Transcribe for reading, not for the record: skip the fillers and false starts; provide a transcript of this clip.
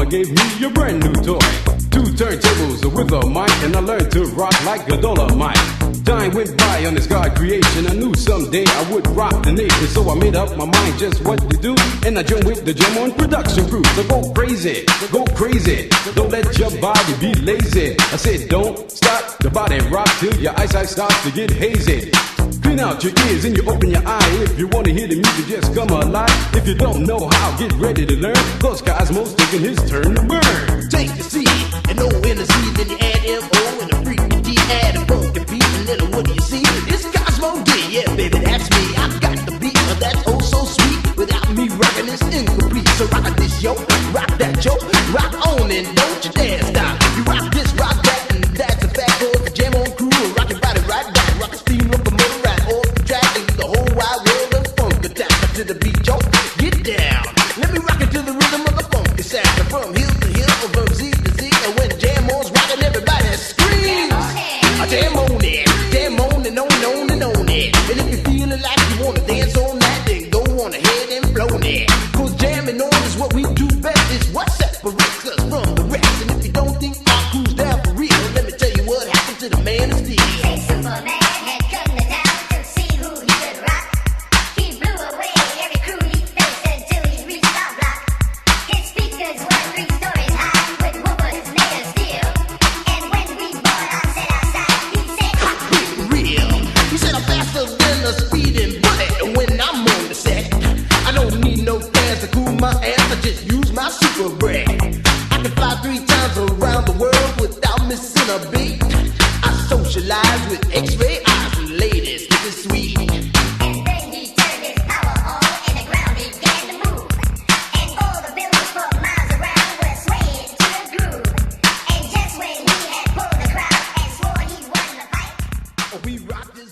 Gave me a brand new toy. 2 turntables with a mic, and I learned to rock like a Dolomite. Time went by on this God creation. I knew someday I would rock the nation, so I made up my mind just what to do. And I joined with the Jam On production crew. So go crazy, don't let your body be lazy. I said don't stop the body rock till your eyesight starts to get hazy. Clean out your ears and you open your eye. If you wanna hear the music, just come alive. If you don't know how, get ready to learn. Cause Cosmo's taking his turn to burn. Take the C and O in the C, then you add M-O and a freaky D, add a funky beat, and then what do you see? It's Cosmo D, yeah baby, that's me. I got the beat, that's oh so sweet. Without me rocking, it's incomplete. So rock this, yo, rock that, yo, rock on and don't you dare stop. You rock this, rock that, and that's a fact. Cause the Jam On crew will rock your body right back. Rock a steam up a motor right off the track, and the whole wide world of funk attack. To the beat, yo, get down. Let me rock it to the rhythm of the funky sound. From hill to hill, from Z to Z, and when Jam On's rocking, everybody screams. Jam on it, jam on and on and on it. And if you're feeling like you wanna dance on that, then go on ahead and blow it. Cause jamming on is what we do best. It's what separates us from the rest. And if you don't think our crew's down for real, let me tell you what happened to the man of steel. Hey, Superman had come to town to see who he could rock. He blew away every crew he faced until he reached our block. His speakers were 3 stories high with woofers made of steel. And when we bought our set outside, he said, Real. He said I'm faster than a speeding bullet. And when I'm on the set, I don't need no fans to cool my ass. I just use my super breath. I can fly 3 times around the world without missing a beat. I socialize with X-ray eyes and ladies. This is sweet. and then he turned his power on and the ground began to move. And all the buildings for miles around were swaying to the groove. And just when he had pulled the crowd and swore he won the fight, We rock this